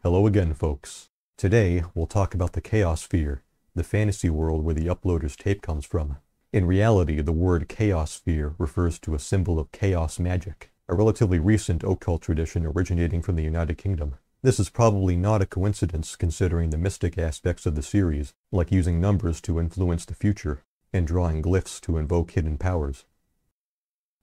Hello again, folks. Today, we'll talk about the Chaosphere, the fantasy world where the uploader's tape comes from. In reality, the word Chaosphere refers to a symbol of chaos magic, a relatively recent occult tradition originating from the United Kingdom. This is probably not a coincidence considering the mystic aspects of the series, like using numbers to influence the future, and drawing glyphs to invoke hidden powers.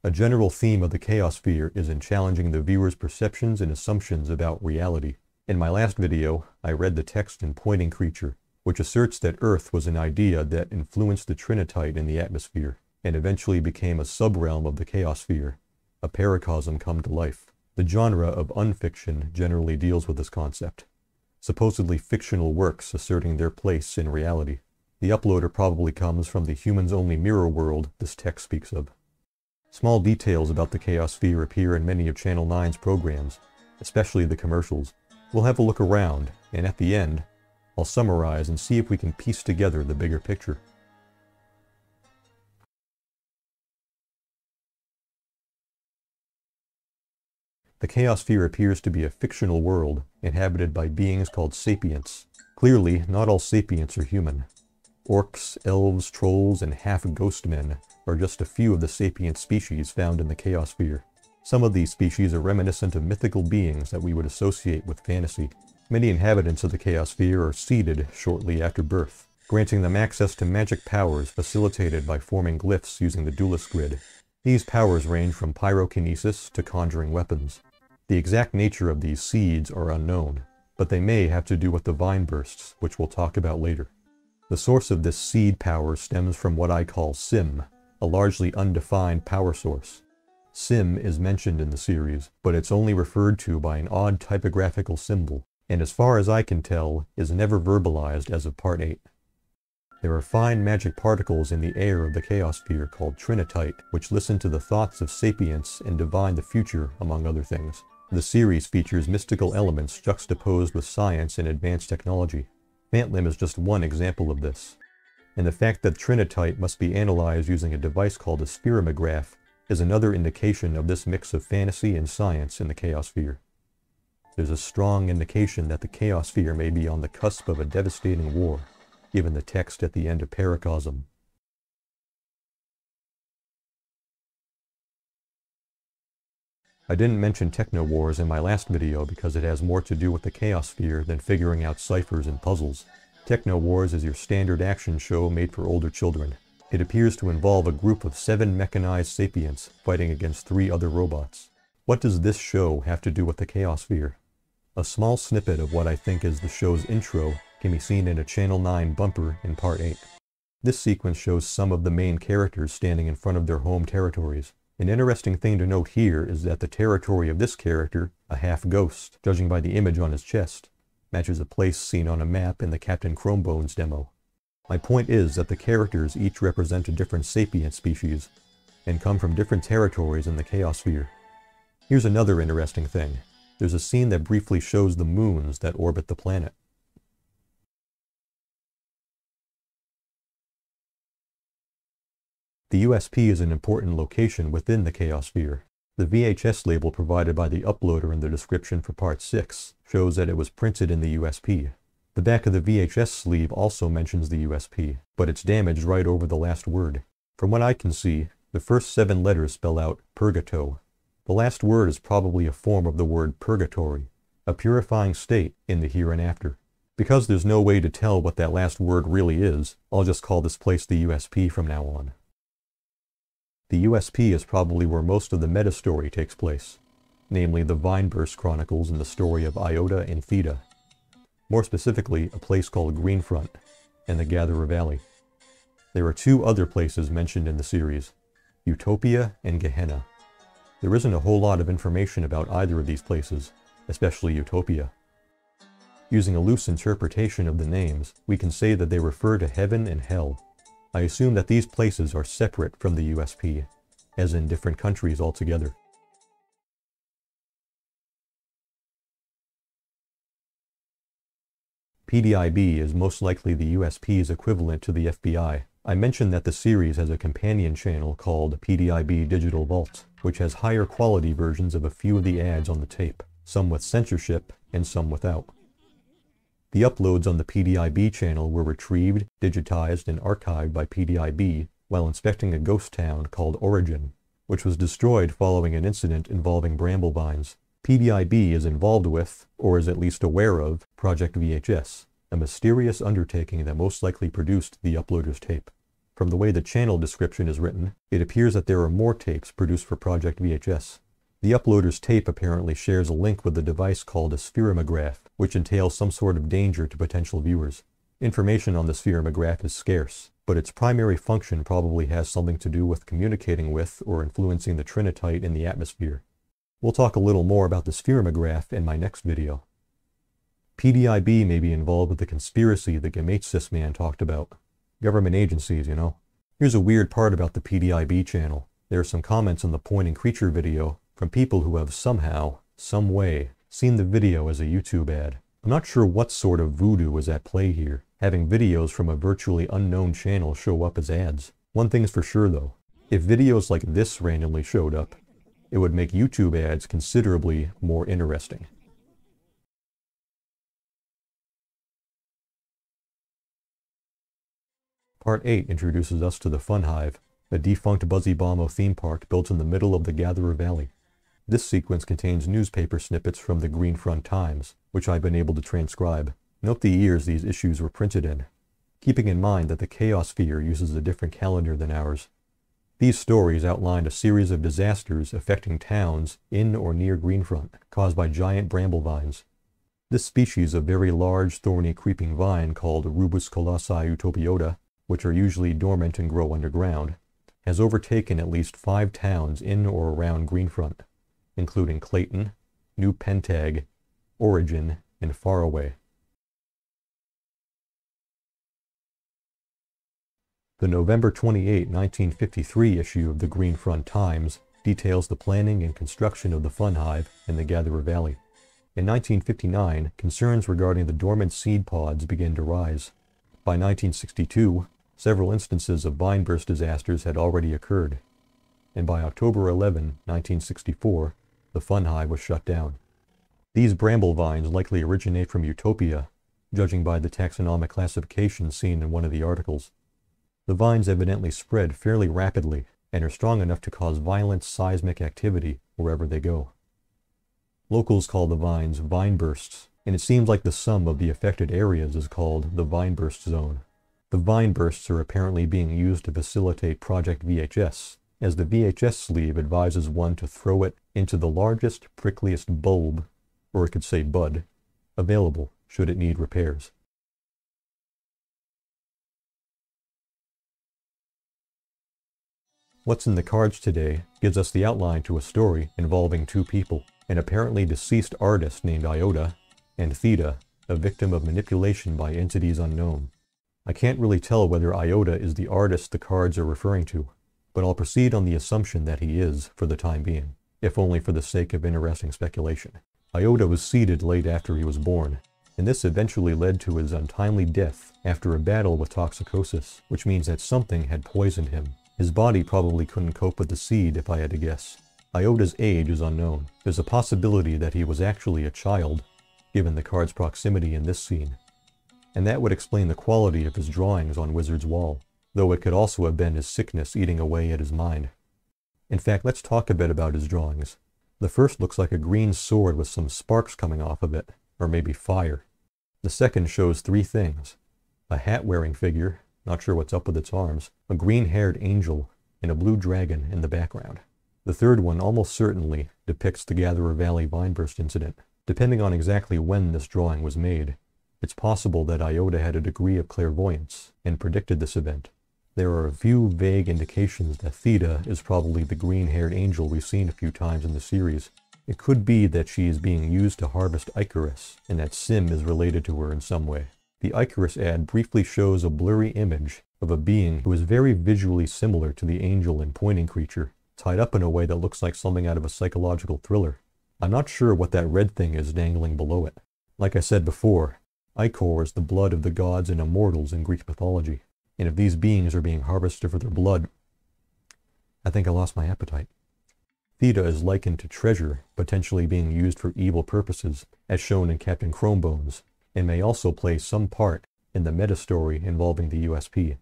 A general theme of the Chaosphere is in challenging the viewer's perceptions and assumptions about reality. In my last video, I read the text in Pointing Creature, which asserts that Earth was an idea that influenced the Trinitite in the atmosphere, and eventually became a subrealm of the Chaosphere, a paracosm come to life. The genre of unfiction generally deals with this concept, supposedly fictional works asserting their place in reality. The uploader probably comes from the humans-only mirror world this text speaks of. Small details about the Chaosphere appear in many of Channel 9's programs, especially the commercials. We'll have a look around, and at the end, I'll summarize and see if we can piece together the bigger picture. The Chaosphere appears to be a fictional world inhabited by beings called sapients. Clearly, not all sapients are human. Orcs, elves, trolls, and half-ghost men are just a few of the sapient species found in the Chaosphere. Some of these species are reminiscent of mythical beings that we would associate with fantasy. Many inhabitants of the Chaosphere are seeded shortly after birth, granting them access to magic powers facilitated by forming glyphs using the duelist grid. These powers range from pyrokinesis to conjuring weapons. The exact nature of these seeds are unknown, but they may have to do with the Vinebursts, which we'll talk about later. The source of this seed power stems from what I call Sym, a largely undefined power source. Sym is mentioned in the series, but it's only referred to by an odd typographical symbol, and as far as I can tell, is never verbalized as of Part 8. There are fine magic particles in the air of the Chaosphere called Trinitite, which listen to the thoughts of sapients and divine the future, among other things. The series features mystical elements juxtaposed with science and advanced technology. Mantlim is just one example of this, and the fact that Trinitite must be analyzed using a device called a spheromograph is another indication of this mix of fantasy and science in the Chaosphere. There's a strong indication that the Chaosphere may be on the cusp of a devastating war, given the text at the end of Paracosm. I didn't mention Techno Wars in my last video because it has more to do with the Chaosphere than figuring out ciphers and puzzles. Techno Wars is your standard action show made for older children. It appears to involve a group of 7 mechanized sapients fighting against 3 other robots. What does this show have to do with the Chaosphere? A small snippet of what I think is the show's intro can be seen in a Channel 9 bumper in Part 8. This sequence shows some of the main characters standing in front of their home territories. An interesting thing to note here is that the territory of this character, a half-ghost, judging by the image on his chest, matches a place seen on a map in the Captain Chromebones demo. My point is that the characters each represent a different sapient species, and come from different territories in the Chaosphere. Here's another interesting thing. There's a scene that briefly shows the moons that orbit the planet. The USP is an important location within the Chaosphere. The VHS label provided by the uploader in the description for Part 6 shows that it was printed in the USP. The back of the VHS sleeve also mentions the USP, but it's damaged right over the last word. From what I can see, the first 7 letters spell out purgato. The last word is probably a form of the word purgatory, a purifying state in the here and after. Because there's no way to tell what that last word really is, I'll just call this place the USP from now on. The USP is probably where most of the meta-story takes place, namely the Vineburst Chronicles and the story of Iota and Theta. More specifically, a place called Greenfront and the Gatherer Valley. There are 2 other places mentioned in the series, Utopia and Gehenna. There isn't a whole lot of information about either of these places, especially Utopia. Using a loose interpretation of the names, we can say that they refer to heaven and hell. I assume that these places are separate from the USP, as in different countries altogether. PDIB is most likely the USP's equivalent to the FBI. I mentioned that the series has a companion channel called PDIB Digital Vault, which has higher quality versions of a few of the ads on the tape, some with censorship and some without. The uploads on the PDIB channel were retrieved, digitized, and archived by PDIB while inspecting a ghost town called Origin, which was destroyed following an incident involving bramble vines. PDIB is involved with, or is at least aware of, Project VHS, a mysterious undertaking that most likely produced the uploader's tape. From the way the channel description is written, it appears that there are more tapes produced for Project VHS. The uploader's tape apparently shares a link with a device called a spheromograph, which entails some sort of danger to potential viewers. Information on the spheromograph is scarce, but its primary function probably has something to do with communicating with or influencing the trinitite in the atmosphere. We'll talk a little more about the spheromograph in my next video. PDIB may be involved with the conspiracy the Gametsis man talked about. Government agencies, you know. Here's a weird part about the PDIB channel. There are some comments on the Pointing Creature video from people who have somehow, some way, seen the video as a YouTube ad. I'm not sure what sort of voodoo is at play here, having videos from a virtually unknown channel show up as ads. One thing's for sure though, if videos like this randomly showed up, it would make YouTube ads considerably more interesting. Part 8 introduces us to the Fun Hive, a defunct Buzzy Bombo theme park built in the middle of the Gatherer Valley. This sequence contains newspaper snippets from the Green Front Times, which I've been able to transcribe. Note the years these issues were printed in, keeping in mind that the Chaosphere uses a different calendar than ours. These stories outlined a series of disasters affecting towns in or near Greenfront, caused by giant bramble vines. This species of very large, thorny, creeping vine called Rubus colossi utopiota, which are usually dormant and grow underground, has overtaken at least 5 towns in or around Greenfront, including Clayton, New Pentag, Origin, and Faraway. The November 28, 1953 issue of the Greenfront Times details the planning and construction of the Fun Hive in the Gatherer Valley. In 1959, concerns regarding the dormant seed pods began to rise. By 1962, several instances of Vineburst disasters had already occurred, and by October 11, 1964, the Fun Hive was shut down. These bramble vines likely originate from Utopia, judging by the taxonomic classification seen in one of the articles. The vines evidently spread fairly rapidly and are strong enough to cause violent seismic activity wherever they go. Locals call the vines Vinebursts, and it seems like the sum of the affected areas is called the Vineburst Zone. The Vinebursts are apparently being used to facilitate Project VHS, as the VHS sleeve advises one to throw it into the largest, prickliest bulb, or it could say bud, available should it need repairs. What's in the cards today gives us the outline to a story involving 2 people, an apparently deceased artist named Iota, and Theta, a victim of manipulation by entities unknown. I can't really tell whether Iota is the artist the cards are referring to, but I'll proceed on the assumption that he is for the time being, if only for the sake of interesting speculation. Iota was seeded late after he was born, and this eventually led to his untimely death after a battle with toxicosis, which means that something had poisoned him. His body probably couldn't cope with the seed, if I had to guess. Iota's age is unknown. There's a possibility that he was actually a child, given the card's proximity in this scene. And that would explain the quality of his drawings on Wizard's Wall, though it could also have been his sickness eating away at his mind. In fact, let's talk a bit about his drawings. The first looks like a green sword with some sparks coming off of it, or maybe fire. The second shows 3 things: a hat-wearing figure, not sure what's up with its arms, a green-haired angel, and a blue dragon in the background. The third one almost certainly depicts the Gatherer Valley Vineburst incident. Depending on exactly when this drawing was made, it's possible that Iota had a degree of clairvoyance and predicted this event. There are a few vague indications that Theta is probably the green-haired angel we've seen a few times in the series. It could be that she is being used to harvest Icarus, and that Sym is related to her in some way. The Icarus ad briefly shows a blurry image of a being who is very visually similar to the angel in Pointing Creature, tied up in a way that looks like something out of a psychological thriller. I'm not sure what that red thing is dangling below it. Like I said before, Ichor is the blood of the gods and immortals in Greek mythology, and if these beings are being harvested for their blood, I think I lost my appetite. Theta is likened to treasure, potentially being used for evil purposes, as shown in Captain Chromebones, and may also play some part in the meta-story involving the USP.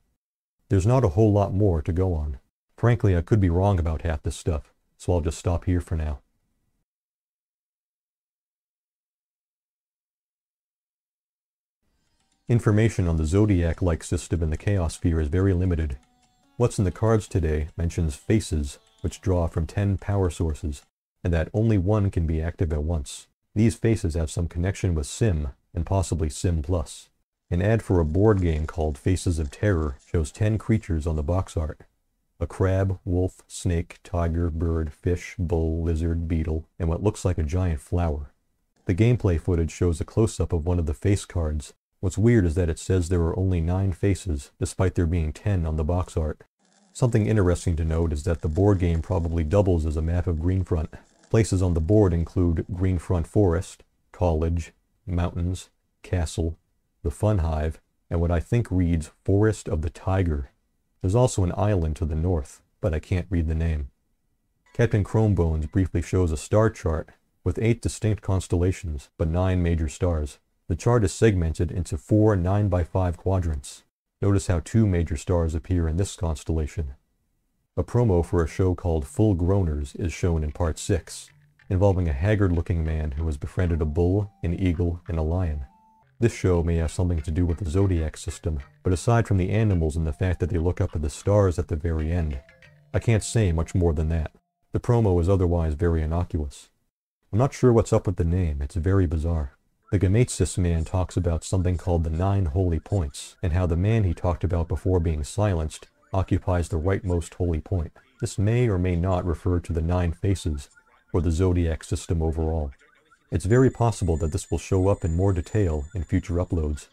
There's not a whole lot more to go on. Frankly, I could be wrong about half this stuff, so I'll just stop here for now. Information on the Zodiac-like system in the Chaosphere is very limited. What's in the cards today mentions faces, which draw from 10 power sources, and that only one can be active at once. These faces have some connection with Sym, and possibly Sym Plus. An ad for a board game called Faces of Terror shows 10 creatures on the box art. A crab, wolf, snake, tiger, bird, fish, bull, lizard, beetle, and what looks like a giant flower. The gameplay footage shows a close-up of one of the face cards. What's weird is that it says there are only 9 faces, despite there being 10 on the box art. Something interesting to note is that the board game probably doubles as a map of Greenfront. Places on the board include Greenfront Forest, College, Mountains, Castle, the Fun Hive, and what I think reads Forest of the Tiger. There's also an island to the north, but I can't read the name. Captain Chromebones briefly shows a star chart with 8 distinct constellations, but 9 major stars. The chart is segmented into 4 9x5 quadrants. Notice how 2 major stars appear in this constellation. A promo for a show called Full Groaners is shown in part 6, involving a haggard-looking man who has befriended a bull, an eagle, and a lion. This show may have something to do with the Zodiac system, but aside from the animals and the fact that they look up at the stars at the very end, I can't say much more than that. The promo is otherwise very innocuous. I'm not sure what's up with the name, it's very bizarre. The Gametsis man talks about something called the 9 holy points, and how the man he talked about before being silenced occupies the rightmost holy point. This may or may not refer to the 9 faces, or the Zodiac system overall. It's very possible that this will show up in more detail in future uploads.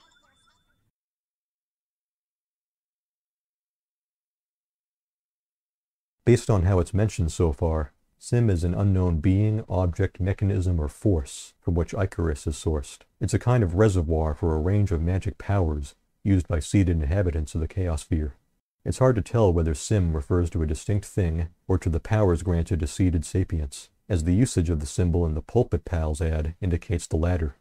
Based on how it's mentioned so far, Sym is an unknown being, object, mechanism, or force from which Icarus is sourced. It's a kind of reservoir for a range of magic powers used by seeded inhabitants of the Chaosphere. It's hard to tell whether Sym refers to a distinct thing or to the powers granted to seeded sapients, as the usage of the symbol in the Pulpit Pals ad indicates the latter.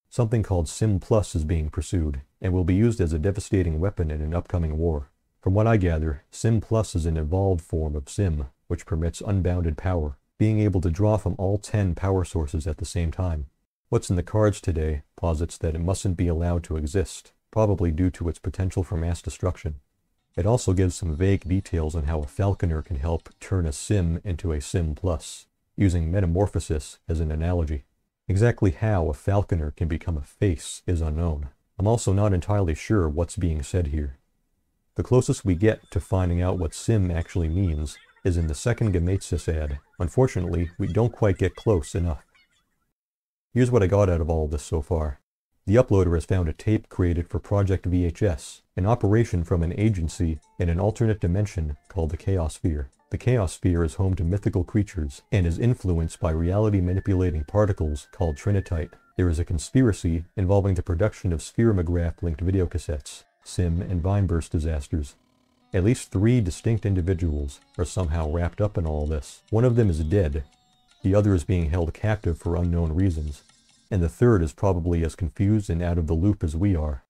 Something called Sym Plus is being pursued, and will be used as a devastating weapon in an upcoming war. From what I gather, Sym Plus is an evolved form of Sym, which permits unbounded power, being able to draw from all 10 power sources at the same time. What's in the cards today posits that it mustn't be allowed to exist, probably due to its potential for mass destruction. It also gives some vague details on how a falconer can help turn a Sym into a Sym Plus, using metamorphosis as an analogy. Exactly how a falconer can become a face is unknown. I'm also not entirely sure what's being said here. The closest we get to finding out what Sym actually means is in the second Gametsis ad. Unfortunately, we don't quite get close enough. Here's what I got out of all of this so far. The uploader has found a tape created for Project VHS, an operation from an agency in an alternate dimension called the Chaosphere. The Chaosphere is home to mythical creatures, and is influenced by reality-manipulating particles called Trinitite. There is a conspiracy involving the production of spheromograph-linked videocassettes, Sym and Vinebursts disasters. At least 3 distinct individuals are somehow wrapped up in all this. One of them is dead, the other is being held captive for unknown reasons, and the third is probably as confused and out of the loop as we are.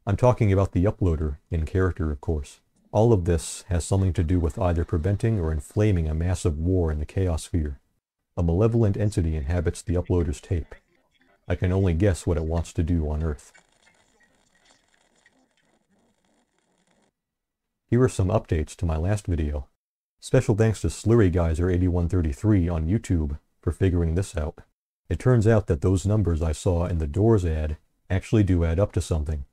I'm talking about the uploader, in character of course. All of this has something to do with either preventing or inflaming a massive war in the Chaosphere. A malevolent entity inhabits the uploader's tape. I can only guess what it wants to do on Earth. Here are some updates to my last video. Special thanks to SlurryGeyser8133 on YouTube for figuring this out. It turns out that those numbers I saw in the Doors ad actually do add up to something.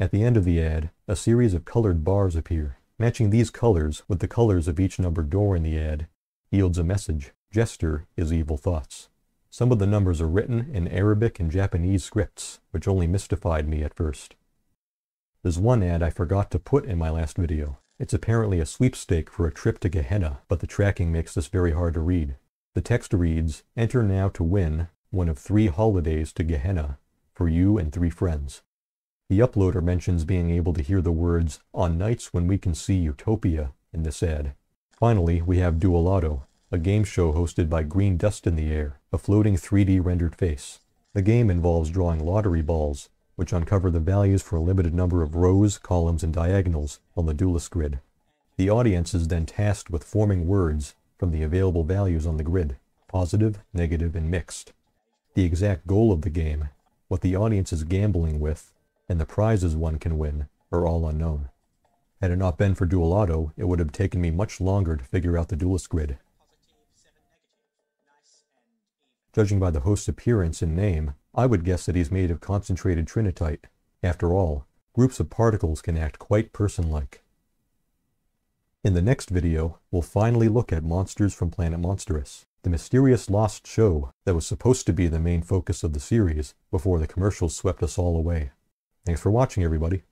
At the end of the ad, a series of colored bars appear. Matching these colors with the colors of each numbered door in the ad yields a message. Jester is evil thoughts. Some of the numbers are written in Arabic and Japanese scripts, which only mystified me at first. There's one ad I forgot to put in my last video. It's apparently a sweepstake for a trip to Gehenna, but the tracking makes this very hard to read. The text reads, "Enter now to win one of 3 holidays to Gehenna for you and 3 friends." The uploader mentions being able to hear the words, "on nights when we can see Utopia," in this ad. Finally, we have Duelato, a game show hosted by Green Dust in the Air, a floating 3D rendered face. The game involves drawing lottery balls, which uncover the values for a limited number of rows, columns, and diagonals on the duelist grid. The audience is then tasked with forming words from the available values on the grid: positive, negative, and mixed. The exact goal of the game, what the audience is gambling with, and the prizes one can win are all unknown. Had it not been for Duel Auto, it would have taken me much longer to figure out the duelist grid. Judging by the host's appearance and name, I would guess that he's made of concentrated trinitite. After all, groups of particles can act quite person-like. In the next video, we'll finally look at monsters from Planet Monsterous, the mysterious lost show that was supposed to be the main focus of the series before the commercials swept us all away. Thanks for watching, everybody.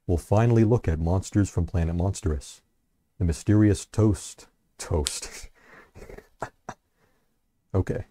We'll finally look at monsters from Planet Monsterous, the mysterious toast. Okay.